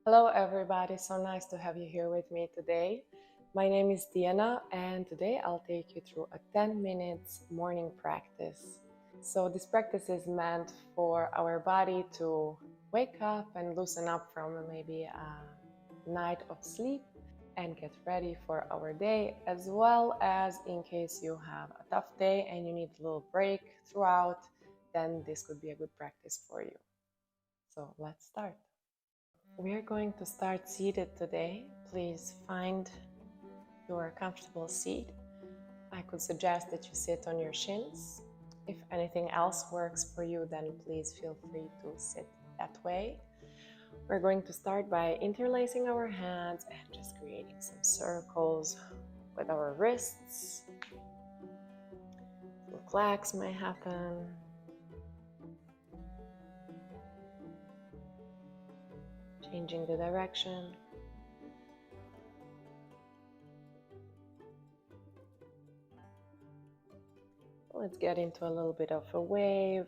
Hello everybody, so nice to have you here with me today. My name is Tijana and today I'll take you through a 10 minutes morning practice. So this practice is meant for our body to wake up and loosen up from maybe a night of sleep and get ready for our day, as well as in case you have a tough day and you need a little break throughout, then this could be a good practice for you. So let's start. We are going to start seated today. Please find your comfortable seat. I could suggest that you sit on your shins. If anything else works for you, then please feel free to sit that way. We're going to start by interlacing our hands and just creating some circles with our wrists. Little clacks may happen. Changing the direction. Let's get into a little bit of a wave.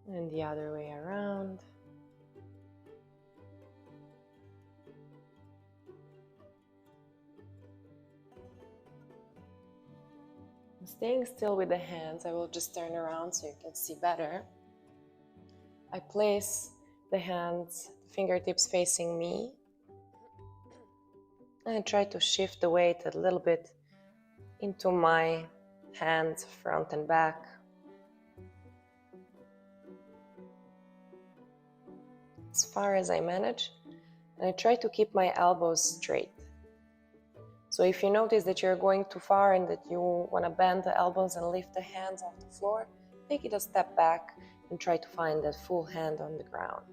And the other way around. Staying still with the hands, I will just turn around so you can see better. I place the hands, the fingertips facing me, and I try to shift the weight a little bit into my hands, front and back. As far as I manage, and I try to keep my elbows straight. So if you notice that you're going too far and that you want to bend the elbows and lift the hands off the floor, take it a step back and try to find that full hand on the ground.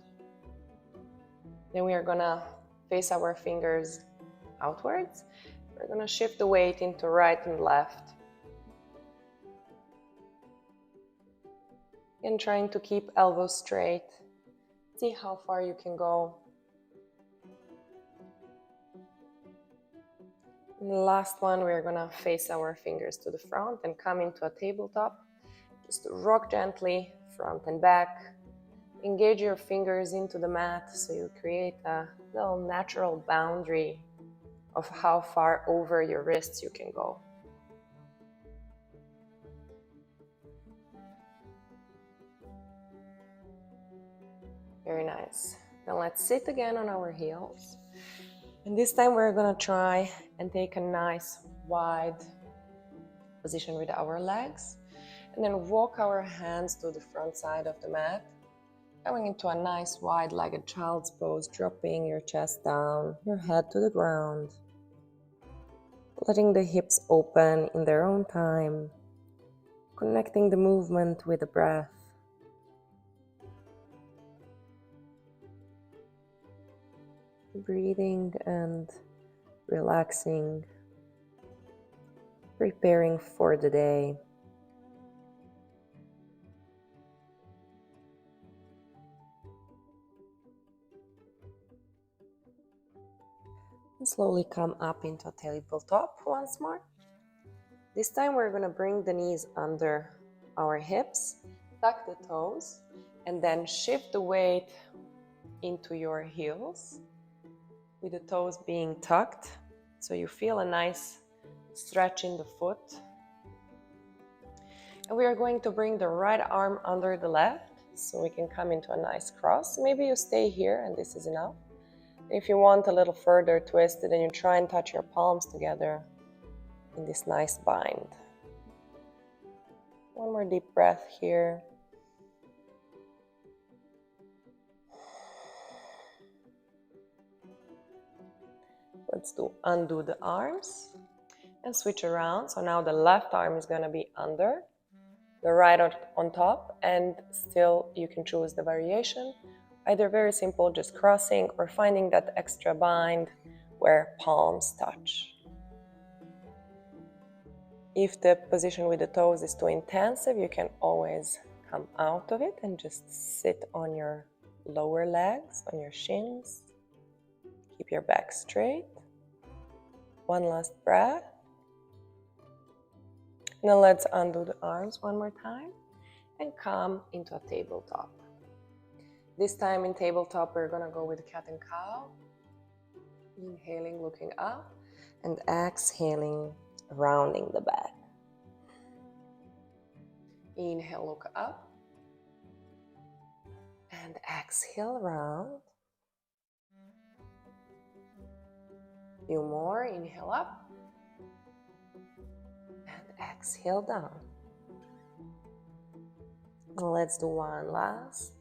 Then we are going to face our fingers outwards. We're going to shift the weight into right and left. And trying to keep elbows straight. See how far you can go. And the last one, we're going to face our fingers to the front and come into a tabletop. Just rock gently, front and back. Engage your fingers into the mat so you create a little natural boundary of how far over your wrists you can go. Very nice. Now let's sit again on our heels. And this time we're going to try and take a nice wide position with our legs. And then walk our hands to the front side of the mat. Going into a nice wide-legged child's pose, dropping your chest down, your head to the ground. Letting the hips open in their own time. Connecting the movement with the breath. Breathing and relaxing. Preparing for the day. And slowly come up into a tabletop once more. This time we're going to bring the knees under our hips, tuck the toes, and then shift the weight into your heels, with the toes being tucked, so you feel a nice stretch in the foot. And we are going to bring the right arm under the left, so we can come into a nice cross. Maybe you stay here and this is enough. If you want a little further twist, then you try and touch your palms together in this nice bind. One more deep breath here. Let's undo the arms and switch around. So now the left arm is going to be under, the right on top, and still you can choose the variation. Either very simple, just crossing, or finding that extra bind where palms touch. If the position with the toes is too intensive, you can always come out of it and just sit on your lower legs, on your shins. Keep your back straight. One last breath. Now let's undo the arms one more time and come into a tabletop. This time in tabletop, we're gonna go with cat and cow. Inhaling, looking up, and exhaling, rounding the back. Inhale, look up, and exhale, round. Few more, inhale up, and exhale down. Let's do one last.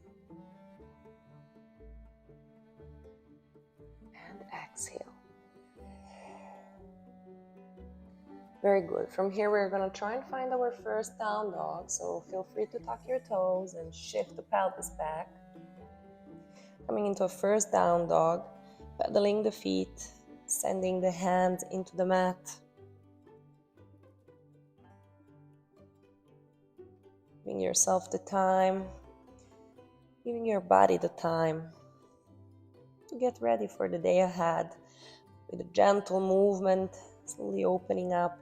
And exhale. Very good. From here, we're going to try and find our first down dog. So feel free to tuck your toes and shift the pelvis back. Coming into a first down dog, pedaling the feet, sending the hands into the mat. Giving yourself the time, giving your body the time to get ready for the day ahead with a gentle movement, slowly opening up,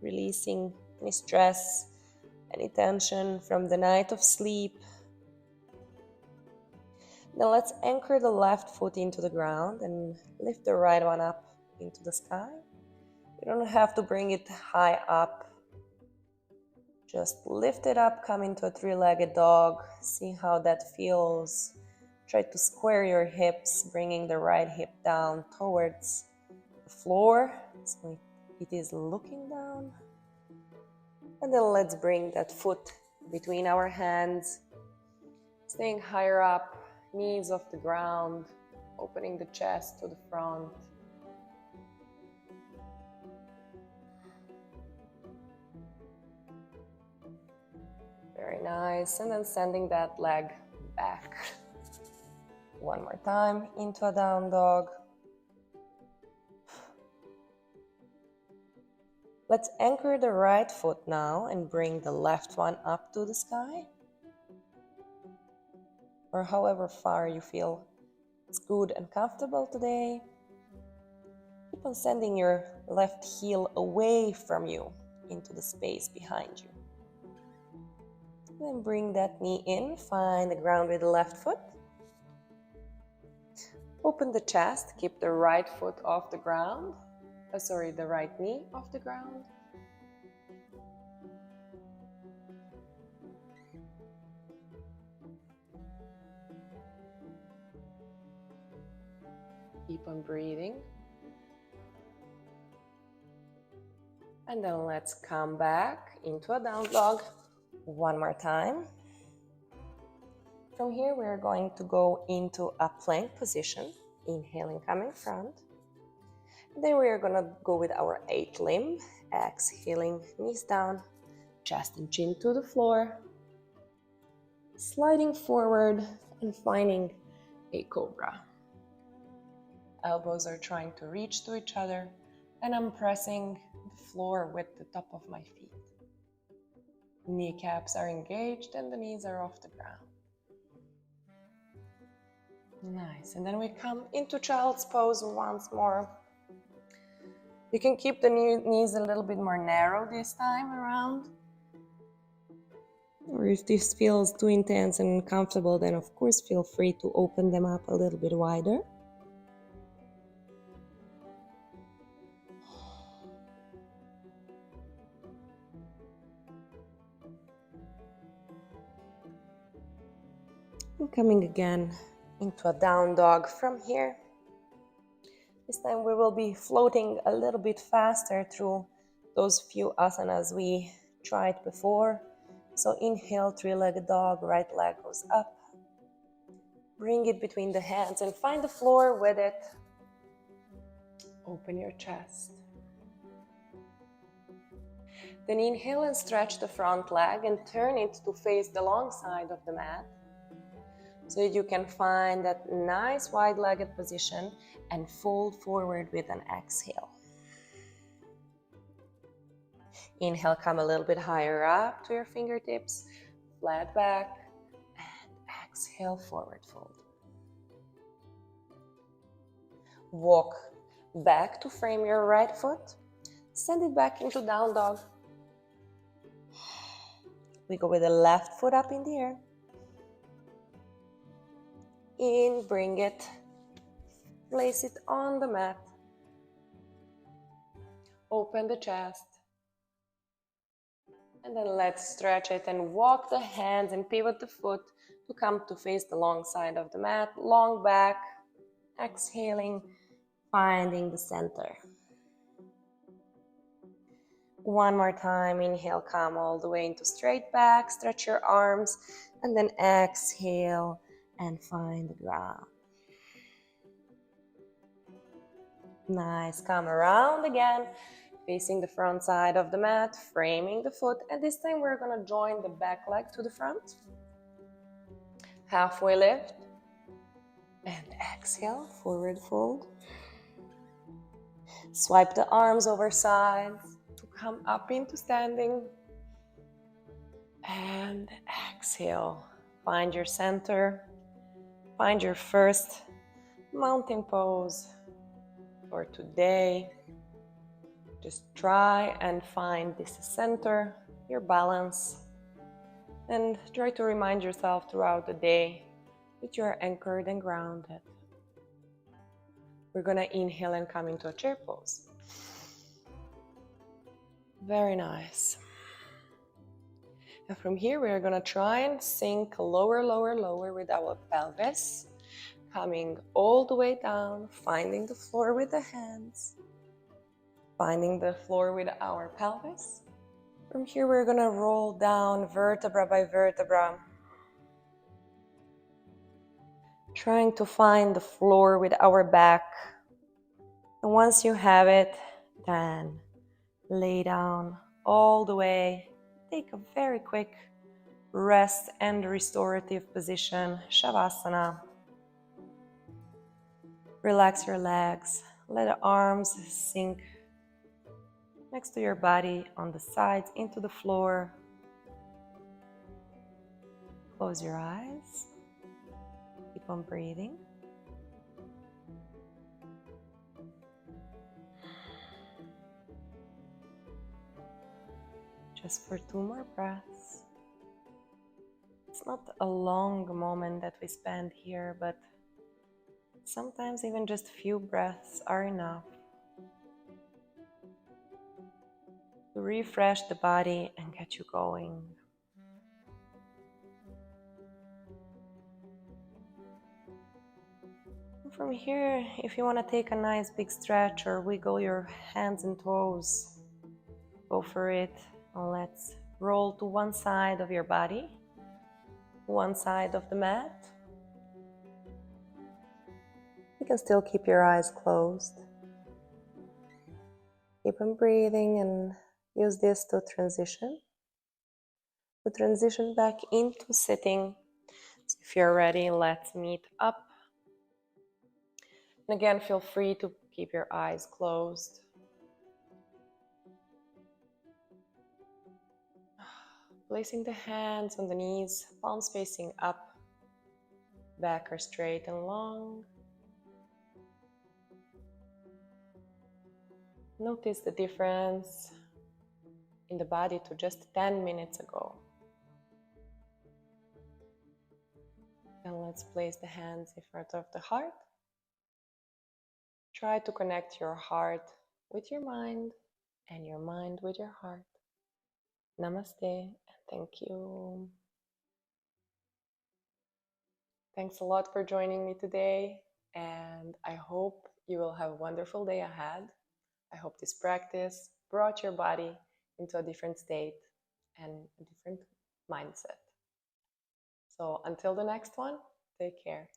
releasing any stress, any tension from the night of sleep. Now let's anchor the left foot into the ground and lift the right one up into the sky. You don't have to bring it high up. Just lift it up, come into a three-legged dog. See how that feels. Try to square your hips, bringing the right hip down towards the floor. So it is looking down. And then let's bring that foot between our hands. Staying higher up, knees off the ground, opening the chest to the front. Very nice. And then sending that leg back. One more time into a down dog. Let's anchor the right foot now and bring the left one up to the sky. Or however far you feel it's good and comfortable today. Keep on sending your left heel away from you into the space behind you. Then bring that knee in, find the ground with the left foot. Open the chest, keep the right foot off the ground. The right knee off the ground. Keep on breathing. And then let's come back into a down dog one more time. From here, we're going to go into a plank position. Inhaling, coming front. Then we are going to go with our 8th limb. Exhaling, knees down, chest and chin to the floor. Sliding forward and finding a cobra. Elbows are trying to reach to each other, and I'm pressing the floor with the top of my feet. Kneecaps are engaged and the knees are off the ground. Nice. And then we come into child's pose once more. You can keep the knees a little bit more narrow this time around. Or if this feels too intense and uncomfortable, then of course feel free to open them up a little bit wider. And coming again into a down dog from here. This time we will be floating a little bit faster through those few asanas we tried before. So inhale, three-legged dog, right leg goes up. Bring it between the hands and find the floor with it. Open your chest. Then inhale and stretch the front leg and turn it to face the long side of the mat. So that you can find that nice wide-legged position and fold forward with an exhale. Inhale, come a little bit higher up to your fingertips, flat back, and exhale, forward fold. Walk back to frame your right foot, send it back into down dog. We go with the left foot up in the air. In, bring it. Place it on the mat. Open the chest. And then let's stretch it and walk the hands and pivot the foot to come to face the long side of the mat. Long back. Exhaling, finding the center. One more time, inhale, come all the way into straight back, stretch your arms, and then exhale and find the ground. Nice, come around again, facing the front side of the mat, framing the foot, and this time we're gonna join the back leg to the front. Halfway lift, and exhale, forward fold. Swipe the arms over sides. Come up into standing and exhale. Find your center. Find your first mountain pose for today. Just try and find this center, your balance, and try to remind yourself throughout the day that you are anchored and grounded. We're gonna inhale and come into a chair pose. Very nice. And from here, we're gonna try and sink lower, lower, lower with our pelvis. Coming all the way down, finding the floor with the hands. Finding the floor with our pelvis. From here, we're gonna roll down vertebra by vertebra. Trying to find the floor with our back. And once you have it, then lay down all the way. Take a very quick rest and restorative position, Shavasana. Relax your legs. Let the arms sink next to your body, on the sides, into the floor. Close your eyes. Keep on breathing. Just for 2 more breaths. It's not a long moment that we spend here, but sometimes even just a few breaths are enough to refresh the body and get you going. And from here, if you want to take a nice big stretch or wiggle your hands and toes, go for it. And let's roll to one side of your body, one side of the mat. You can still keep your eyes closed. Keep on breathing and use this to transition back into sitting. So if you're ready, let's meet up. And again, feel free to keep your eyes closed. Placing the hands on the knees, palms facing up, back are straight and long. Notice the difference in the body to just 10 minutes ago. Then let's place the hands in front of the heart. Try to connect your heart with your mind and your mind with your heart. Namaste and thank you. Thanks a lot for joining me today, and I hope you will have a wonderful day ahead. I hope this practice brought your body into a different state and a different mindset. So until the next one, take care.